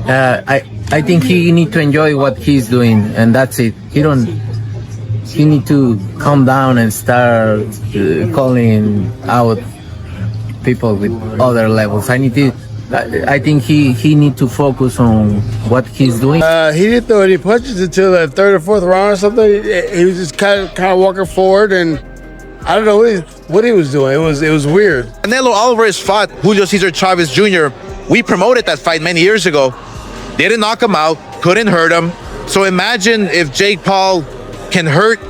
I think he need to enjoy what he's doing, and that's it. He need to calm down and start calling out people with other levels. I think he need to focus on what he's doing. He didn't throw any punches until the third or fourth round or something. He was just kind of walking forward, and I don't know what he was doing. It was weird. Canelo Alvarez fought Julio Cesar Chavez Jr. We promoted that fight many years ago. Didn't knock him out, couldn't hurt him. So imagine if Jake Paul can hurt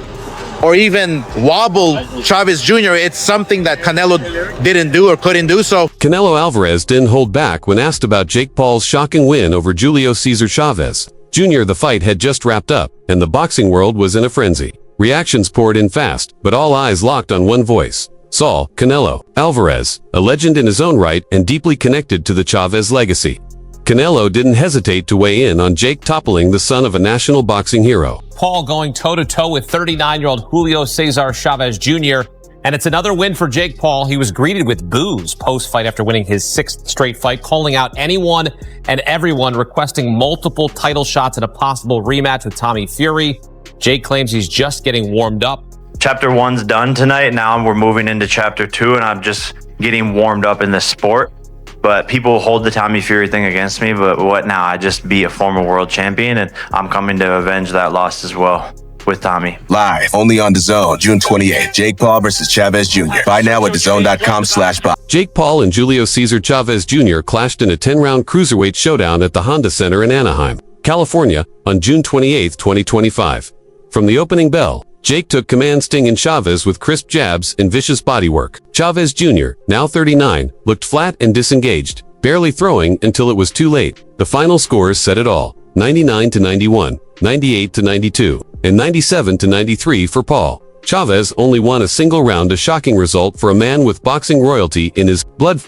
or even wobble Chavez Jr. It's something that Canelo didn't do or couldn't do. So Canelo Alvarez didn't hold back when asked about Jake Paul's shocking win over Julio Cesar Chavez Jr. The fight had just wrapped up, and the boxing world was in a frenzy. Reactions poured in fast, but all eyes locked on one voice. Saul Canelo Alvarez, a legend in his own right and deeply connected to the Chavez legacy. Canelo didn't hesitate to weigh in on Jake toppling the son of a national boxing hero. Paul going toe-to-toe with 39-year-old Julio Cesar Chavez Jr. And it's another win for Jake Paul. He was greeted with boos post-fight after winning his 6th straight fight, calling out anyone and everyone, requesting multiple title shots and a possible rematch with Tommy Fury. Jake claims he's just getting warmed up. Chapter 1's done tonight. Now we're moving into Chapter 2, and I'm just getting warmed up in the sport. But people hold the Tommy Fury thing against me, but what now? I just beat a former world champion, and I'm coming to avenge that loss as well with Tommy. Live, only on DAZN, June 28th. Jake Paul versus Chavez Jr. Buy now at DAZN.com/box. Jake Paul and Julio Cesar Chavez Jr. clashed in a 10-round cruiserweight showdown at the Honda Center in Anaheim, California, on June 28, 2025. From the opening bell, Jake took command, stinging Chavez with crisp jabs and vicious bodywork. Chavez Jr., now 39, looked flat and disengaged, barely throwing until it was too late. The final scores said it all: 99-91, 98-92, and 97-93 for Paul. Chavez only won a single round, a shocking result for a man with boxing royalty in his blood.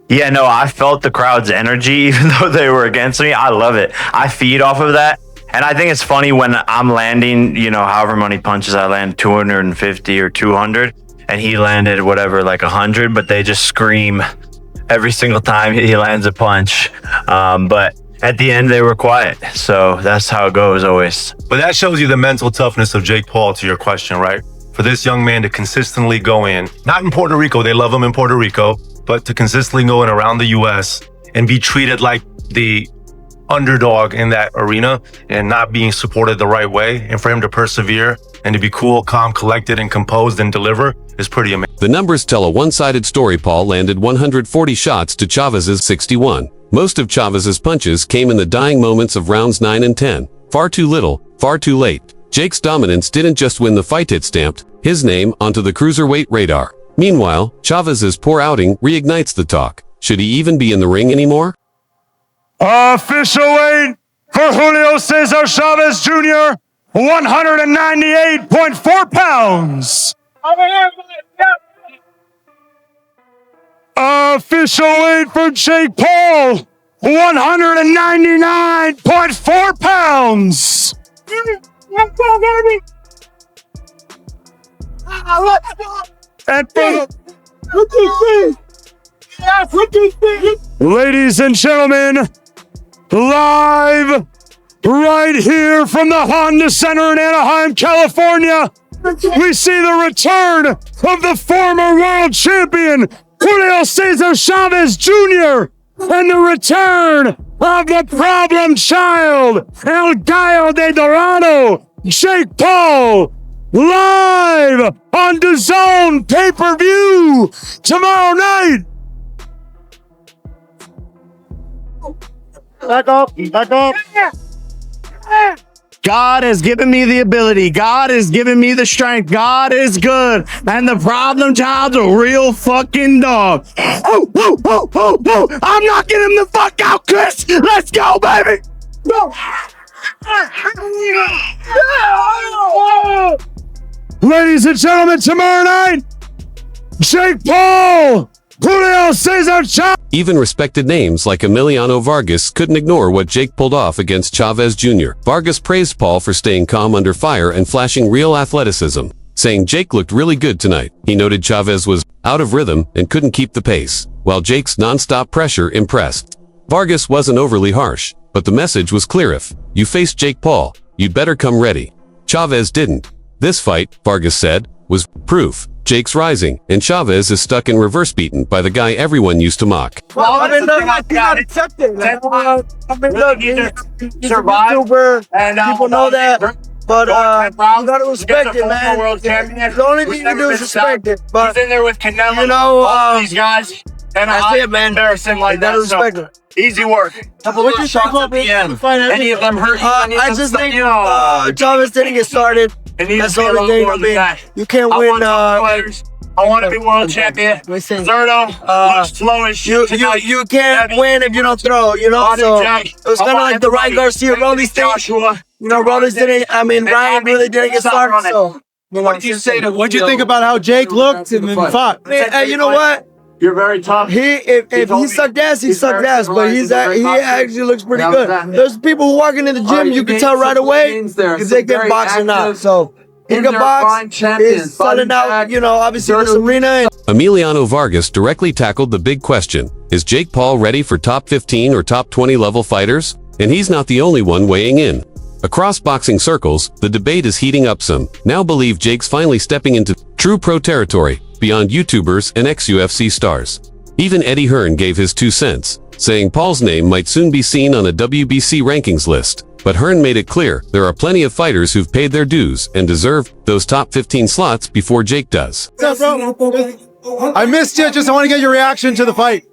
Yeah, no, I felt the crowd's energy, even though they were against me. I love it. I feed off of that. And I think it's funny when I'm landing, however many punches I land, 250 or 200, and he landed whatever, like 100, but they just scream every single time he lands a punch. But at the end, they were quiet. So that's how it goes always. But that shows you the mental toughness of Jake Paul, to your question, right? For this young man to consistently go in, not in Puerto Rico, they love him in Puerto Rico, but to consistently go in around the U.S. and be treated like the underdog in that arena and not being supported the right way, and for him to persevere and to be cool, calm, collected, and composed and deliver is pretty amazing. The numbers tell a one-sided story. Paul landed 140 shots to Chavez's 61. Most of Chavez's punches came in the dying moments of rounds 9 and 10. Far too little, far too late. Jake's dominance didn't just win the fight, it stamped his name onto the cruiserweight radar. Meanwhile, Chavez's poor outing reignites the talk. Should he even be in the ring anymore? Official weight for Julio Cesar Chavez Jr., 198.4 pounds. Official weight for Jake Paul, 199.4 pounds. And ladies and gentlemen, live right here from the Honda Center in Anaheim, California, we see the return of the former world champion, Julio Cesar Chavez Jr., and the return of the problem child, El Gallo de Dorado, Jake Paul, live on DAZN pay-per-view tomorrow night. Back up. God has given me the ability. God has given me the strength. God is good. And the problem child's a real fucking dog. Oh, I'm knocking him the fuck out, Chris. Let's go, baby. Go. Ladies and gentlemen, tomorrow night, Jake Paul, Julio Cesar Chavez. Even respected names like Emiliano Vargas couldn't ignore what Jake pulled off against Chavez Jr. Vargas praised Paul for staying calm under fire and flashing real athleticism, saying Jake looked really good tonight. He noted Chavez was out of rhythm and couldn't keep the pace, while Jake's non-stop pressure impressed. Vargas wasn't overly harsh, but the message was clear: if you face Jake Paul, you'd better come ready. Chavez didn't. This fight, Vargas said, was proof. Jake's rising, and Chavez is stuck in reverse beaten by the guy everyone used to mock. Well, I mean, look, I got accepted. I mean, look, he's a YouTuber, and people know that. But you gotta respect it, man. The only thing you can do is respect it. But he's in there with Canelo, you know, these guys. And I see it, man. Embarrassing like that. Respect it. Easy work. What you think about Any of them hurt you? I just think Chavez didn't get started. That's the only thing. I mean, you can't win. I want to be world champion. Zerto, slowish. You can't win if you don't throw. You know, so it was kind of like the Ryan Garcia Rolly thing. You know, Rolly didn't. I mean, Ryan really didn't get started. So, what do you say to? What'd you think about how Jake looked and then fought? Hey, you know what? You're very tough. If he sucked ass, he sucked ass. But he actually looks pretty good. There's people who walking in the gym, you can tell right away if they can box or not. So he can box. He's selling out, you know, obviously this arena. Emiliano Vargas directly tackled the big question: is Jake Paul ready for top 15 or top 20 level fighters? And he's not the only one weighing in. Across boxing circles, the debate is heating up. Some now believe Jake's finally stepping into true pro territory, beyond YouTubers and ex-UFC stars. Even Eddie Hearn gave his 2 cents, saying Paul's name might soon be seen on a WBC rankings list. But Hearn made it clear there are plenty of fighters who've paid their dues and deserve those top 15 slots before Jake does. What's up, bro? I missed you. Just I want to get your reaction to the fight.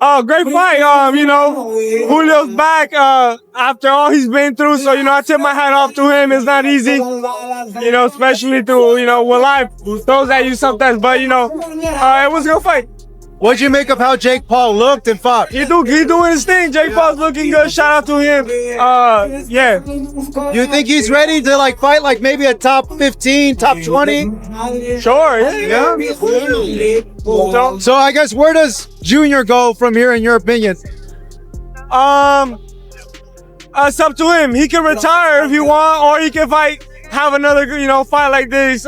Oh, great fight. You know, Julio's back after all he's been through. So, you know, I tip my hat off to him. It's not easy, you know, especially through, you know, when life throws at you sometimes. But, you know, it was a good fight. What'd you make of how Jake Paul looked and fought? He doing his thing. Jake Paul's looking good. Shout out to him. Yeah. You think he's ready to like fight like maybe a top 15, top 20? Sure. Yeah. So I guess where does Junior go from here in your opinion? It's up to him. He can retire if he want, or he can have another, you know, fight like this.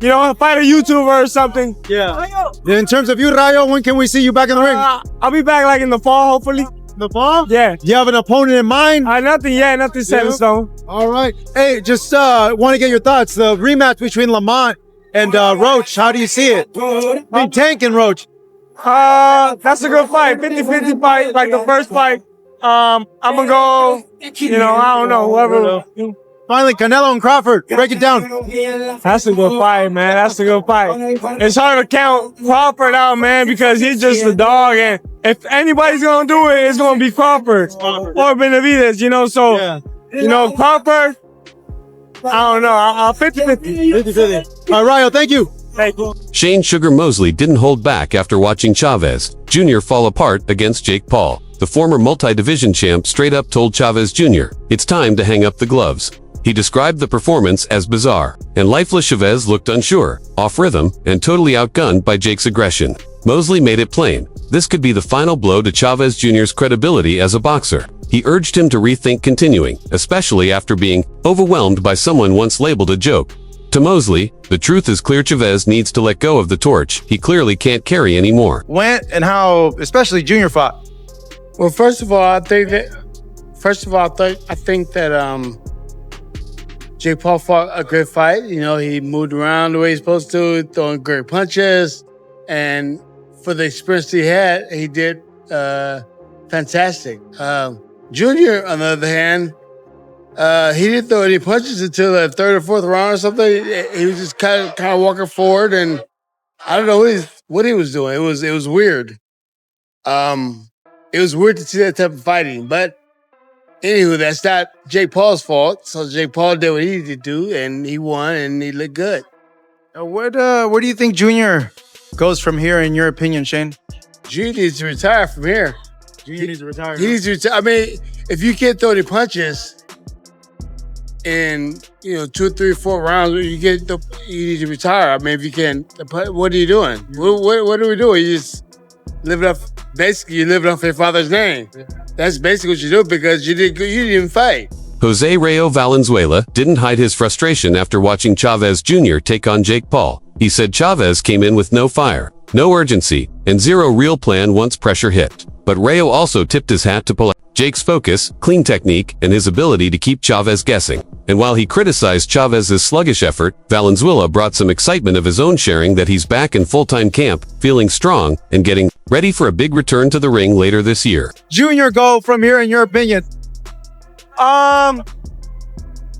You know, fight a YouTuber or something. Yeah. In terms of you, Rayo, when can we see you back in the ring? I'll be back like in the fall, hopefully. The fall? Yeah. Do you have an opponent in mind? Nothing yet. Nothing set in stone. All right. Hey, just want to get your thoughts. The rematch between Lamont and Roach, how do you see it? Between Tank and Roach. That's a good fight. 50-50 fight, like the first fight. I'm gonna go, you know, I don't know, whoever. Finally, Canelo and Crawford. Break it down. That's a good fight, man. That's a good fight. It's hard to count Crawford out, man, because he's just a dog. And if anybody's going to do it, it's going to be Crawford or Benavidez, you know. So, you know, Crawford, I don't know. I'll 50-50. All right, Rayo, thank you. Thank you. Shane Sugar Mosley didn't hold back after watching Chavez Jr. fall apart against Jake Paul. The former multi-division champ straight up told Chavez Jr., it's time to hang up the gloves. He described the performance as bizarre, and lifeless Chavez looked unsure, off rhythm, and totally outgunned by Jake's aggression. Mosley made it plain. This could be the final blow to Chavez Jr.'s credibility as a boxer. He urged him to rethink continuing, especially after being overwhelmed by someone once labeled a joke. To Mosley, the truth is clear: Chavez needs to let go of the torch he clearly can't carry anymore. When and how, especially Junior fought? Well, first of all, I think that Jake Paul fought a great fight. You know, he moved around the way he's supposed to, throwing great punches. And for the experience he had, he did fantastic. Junior, on the other hand, he didn't throw any punches until the 3rd or 4th round or something. He was just kind of walking forward, and I don't know what he was doing. It was weird. It was weird to see that type of fighting, but anywho, that's not Jake Paul's fault. So Jake Paul did what he needed to do, and he won, and he looked good. Where do you think Junior goes from here, in your opinion, Shane? Junior needs to retire from here. Junior needs to retire. He needs to retire. I mean, if you can't throw any punches in 2, 3, 4 rounds, you need to retire. I mean, if you can't, what are you doing? What are we doing? You just living off your father's name. That's basically what you do, because you didn't fight. Jose Rayo Valenzuela didn't hide his frustration after watching Chavez Jr. take on Jake Paul. He said Chavez came in with no fire, no urgency, and zero real plan once pressure hit. But Rayo also tipped his hat to Jake's focus, clean technique, and his ability to keep Chavez guessing. And while he criticized Chavez's sluggish effort, Valenzuela brought some excitement of his own, sharing that he's back in full-time camp, feeling strong, and getting ready for a big return to the ring later this year. Junior go from here, in your opinion?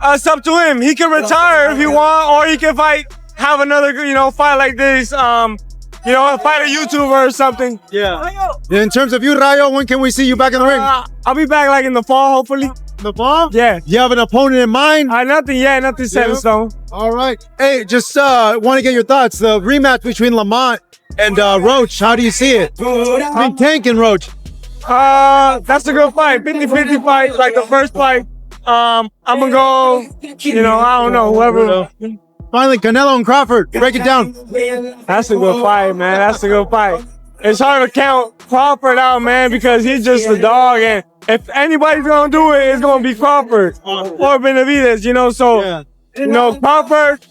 It's up to him. He can retire if he want, or he can have another, fight like this. Fight a YouTuber or something. Yeah. In terms of you, Rayo, when can we see you back in the ring? I'll be back in the fall, hopefully. The fall? Yeah. You have an opponent in mind? Nothing yet. Nothing set in stone. All right. Hey, just want to get your thoughts. The rematch between Lamont and Roach, how do you see it? Between Tank and Roach. That's a good fight. 50-50 fight, like the first fight. I'm gonna go, I don't know, whoever. Finally, Canelo and Crawford. Break it down. That's a good fight, man. That's a good fight. It's hard to count Crawford out, man, because he's just a dog. And if anybody's gonna do it, it's gonna be Crawford or Benavidez, So, Crawford,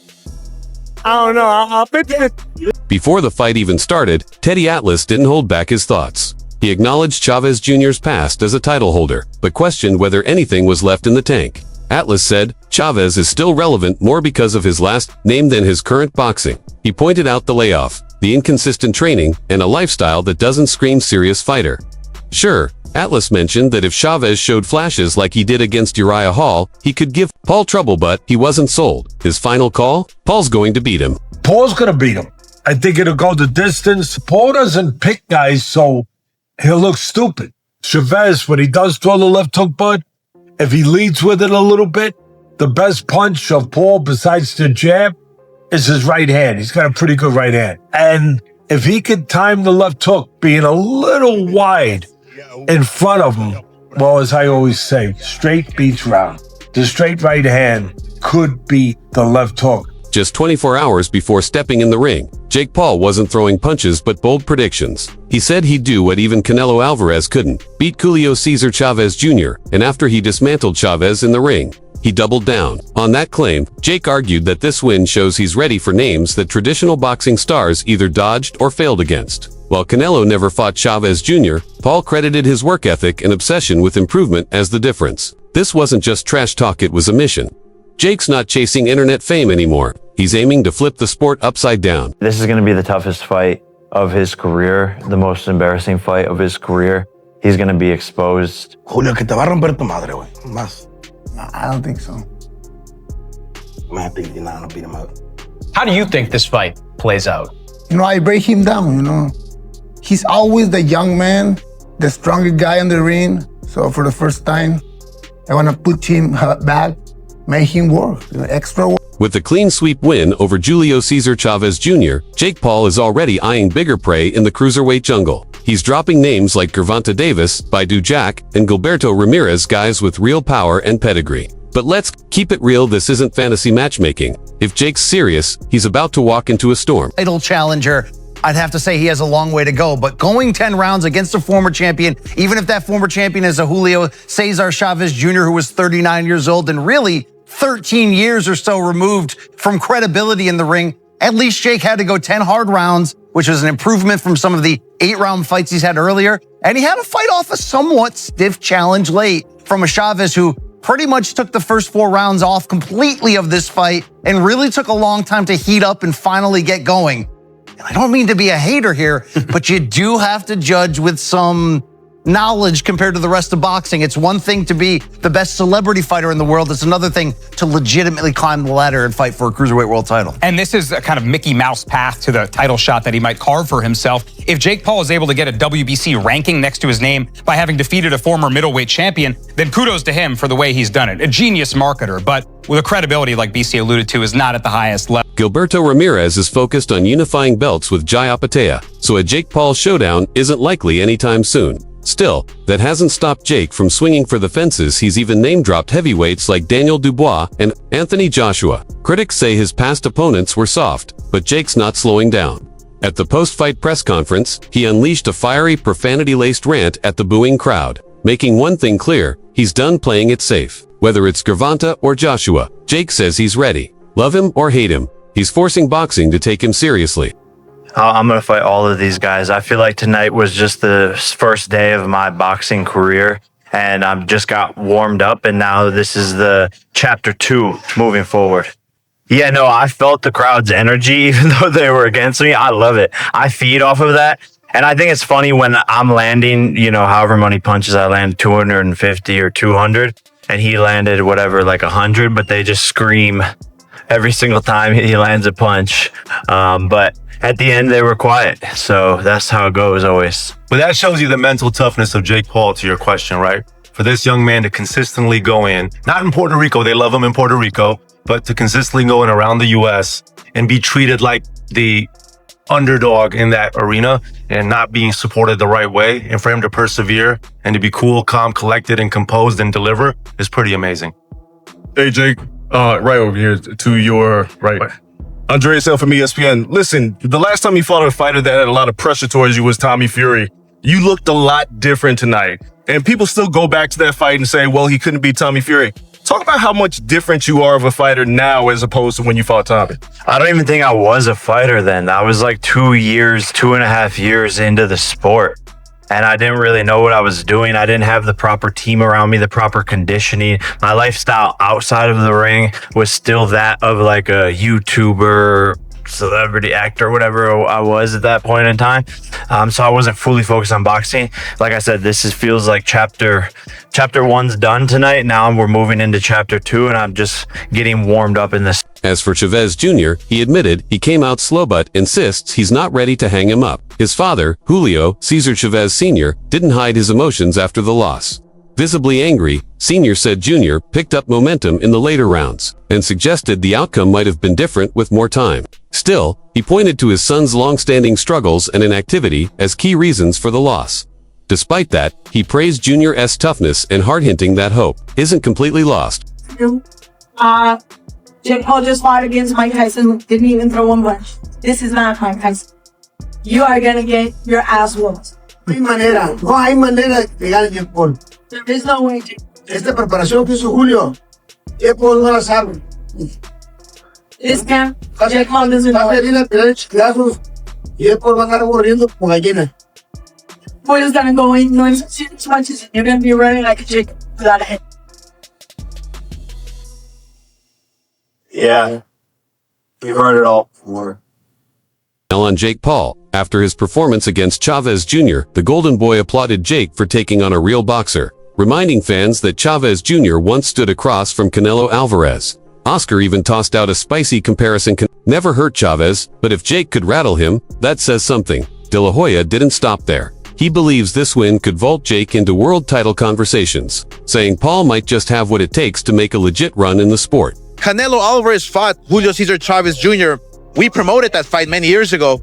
I don't know. I'll 50-50. Before the fight even started, Teddy Atlas didn't hold back his thoughts. He acknowledged Chavez Jr.'s past as a title holder, but questioned whether anything was left in the tank. Atlas said, Chavez is still relevant more because of his last name than his current boxing. He pointed out the layoff, the inconsistent training, and a lifestyle that doesn't scream serious fighter. Sure, Atlas mentioned that if Chavez showed flashes like he did against Uriah Hall, he could give Paul trouble, but he wasn't sold. His final call? Paul's going to beat him. Paul's going to beat him. I think it'll go the distance. Paul doesn't pick guys, so he'll look stupid. Chavez, when he does throw the left hook, bud, if he leads with it a little bit, the best punch of Paul, besides the jab, is his right hand. He's got a pretty good right hand. And if he could time the left hook being a little wide in front of him, well, as I always say, straight beats round. The straight right hand could beat the left hook. Just 24 hours before stepping in the ring, Jake Paul wasn't throwing punches but bold predictions. He said he'd do what even Canelo Alvarez couldn't, beat Julio Cesar Chavez Jr., and after he dismantled Chavez in the ring, he doubled down. On that claim, Jake argued that this win shows he's ready for names that traditional boxing stars either dodged or failed against. While Canelo never fought Chavez Jr., Paul credited his work ethic and obsession with improvement as the difference. This wasn't just trash talk, it was a mission. Jake's not chasing internet fame anymore. He's aiming to flip the sport upside down. This is going to be the toughest fight of his career, the most embarrassing fight of his career. He's going to be exposed. Julio, que te va a romper tu madre, güey. Más. I don't think so. Man, I think you're not gonna beat him up. How do you think this fight plays out? I break him down, He's always the young man, the stronger guy in the ring. So for the first time, I want to put him back, make him work, extra work. With the clean sweep win over Julio Cesar Chavez Jr., Jake Paul is already eyeing bigger prey in the cruiserweight jungle. He's dropping names like Gervonta Davis, Baidu Jack, and Gilberto Ramirez, guys with real power and pedigree. But let's keep it real, this isn't fantasy matchmaking. If Jake's serious, he's about to walk into a storm. Title challenger, I'd have to say he has a long way to go, but going 10 rounds against a former champion, even if that former champion is a Julio Cesar Chavez Jr. who was 39 years old and really 13 years or so removed from credibility in the ring, at least Jake had to go 10 hard rounds, which was an improvement from some of the 8-round fights he's had earlier. And he had to fight off a somewhat stiff challenge late from a Chavez who pretty much took the first 4 rounds off completely of this fight and really took a long time to heat up and finally get going. And I don't mean to be a hater here, but you do have to judge with some knowledge compared to the rest of boxing. It's one thing to be the best celebrity fighter in the world. It's another thing to legitimately climb the ladder and fight for a cruiserweight world title. And this is a kind of Mickey Mouse path to the title shot that he might carve for himself. If Jake Paul is able to get a WBC ranking next to his name by having defeated a former middleweight champion, then kudos to him for the way he's done it. A genius marketer, but with a credibility, like BC alluded to, is not at the highest level. Gilberto Ramirez is focused on unifying belts with Jai Apatea, so a Jake Paul showdown isn't likely anytime soon. Still, that hasn't stopped Jake from swinging for the fences. He's even name-dropped heavyweights like Daniel Dubois and Anthony Joshua. Critics say his past opponents were soft, but Jake's not slowing down. At the post-fight press conference, he unleashed a fiery, profanity-laced rant at the booing crowd, making one thing clear: he's done playing it safe. Whether it's Gervonta or Joshua, Jake says he's ready. Love him or hate him, he's forcing boxing to take him seriously. I'm going to fight all of these guys. I feel like tonight was just the first day of my boxing career, and I've just got warmed up, and now this is the chapter 2 moving forward. Yeah, no, I felt the crowd's energy, even though they were against me. I love it. I feed off of that. And I think it's funny when I'm landing, however many punches I land, 250 or 200, and he landed whatever, like 100, but they just scream every single time he lands a punch. But at the end, they were quiet. So that's how it goes always. But that shows you the mental toughness of Jake Paul, to your question, right? For this young man to consistently go in, not in Puerto Rico, they love him in Puerto Rico, but to consistently go in around the U.S. and be treated like the underdog in that arena and not being supported the right way, and for him to persevere and to be cool, calm, collected, and composed and deliver is pretty amazing. Hey, Jake, right over here to your right. Andreas L from ESPN. Listen, the last time you fought a fighter that had a lot of pressure towards you was Tommy Fury. You looked a lot different tonight. And people still go back to that fight and say, well, he couldn't beat Tommy Fury. Talk about how much different you are of a fighter now as opposed to when you fought Tommy. I don't even think I was a fighter then. I was like 2.5 years into the sport. And I didn't really know what I was doing. I didn't have the proper team around me, the proper conditioning. My lifestyle outside of the ring was still that of like a YouTuber, celebrity actor, whatever I was at that point in time. So I wasn't fully focused on boxing. Like I said, feels like chapter 1's done tonight. Now we're moving into chapter 2, and I'm just getting warmed up in this. As for Chavez Jr., he admitted he came out slow but insists he's not ready to hang him up. His father, Julio Cesar Chavez Sr., didn't hide his emotions after the loss. Visibly angry, Sr. said Jr. picked up momentum in the later rounds and suggested the outcome might have been different with more time. Still, he pointed to his son's long-standing struggles and inactivity as key reasons for the loss. Despite that, he praised Jr.'s toughness and hard-hinting that hope isn't completely lost. Jake Paul just fought against Mike Tyson, didn't even throw one punch. This is not Mike Tyson. You are gonna get your ass whooped. No hay manera de ganar Jake Paul. There is no way to. Esta preparación que hizo Julio, Jake Paul no la sabe. This camp, Jake Paul doesn't know it. Jake Paul va a estar corriendo como gallina. Paul is gonna go in, no serious punches, and you're gonna be running like a chicken without a head. Yeah, we've heard it all before. On Jake Paul. After his performance against Chavez Jr., the Golden Boy applauded Jake for taking on a real boxer, reminding fans that Chavez Jr. once stood across from Canelo Alvarez. Oscar even tossed out a spicy comparison. Never hurt Chavez, but if Jake could rattle him, that says something. De La Hoya didn't stop there. He believes this win could vault Jake into world title conversations, saying Paul might just have what it takes to make a legit run in the sport. Canelo Alvarez fought Julio Cesar Chavez Jr. We promoted that fight many years ago.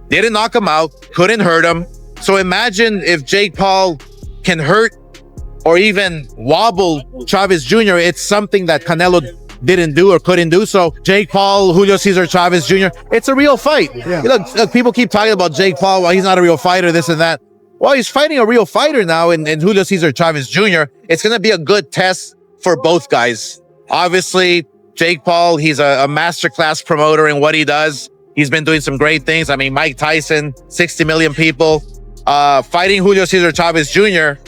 Didn't knock him out, couldn't hurt him. So imagine if Jake Paul can hurt or even wobble Chavez Jr. It's something that Canelo didn't do or couldn't do. So Jake Paul, Julio Cesar Chavez Jr., it's a real fight. Yeah. Look, people keep talking about Jake Paul, well, he's not a real fighter, this and that. Well, he's fighting a real fighter now in Julio Cesar Chavez Jr. It's going to be a good test for both guys. Obviously, Jake Paul, he's a masterclass promoter in what he does. He's been doing some great things. I mean, Mike Tyson, 60 million people, fighting Julio Cesar Chavez Jr.,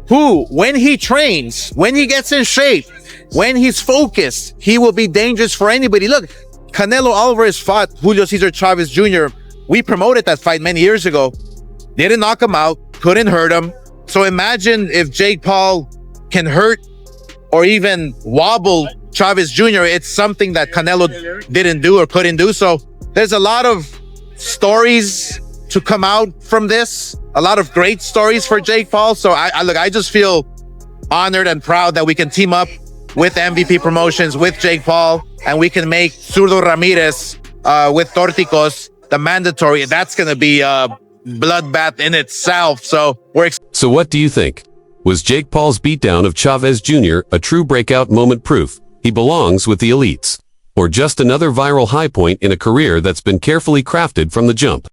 who, when he trains, when he gets in shape, when he's focused, he will be dangerous for anybody. Look, Canelo Alvarez fought Julio Cesar Chavez Jr. We promoted that fight many years ago. Didn't knock him out, couldn't hurt him. So imagine if Jake Paul can hurt or even wobble Chavez Jr. It's something that Canelo didn't do or couldn't do. So there's a lot of stories to come out from this, a lot of great stories for Jake Paul. So I just feel honored and proud that we can team up with MVP Promotions, with Jake Paul, and we can make Zurdo Ramirez with Torticos the mandatory. That's going to be a bloodbath in itself. So So what do you think? Was Jake Paul's beatdown of Chavez Jr. a true breakout moment, proof he belongs with the elites? Or just another viral high point in a career that's been carefully crafted from the jump?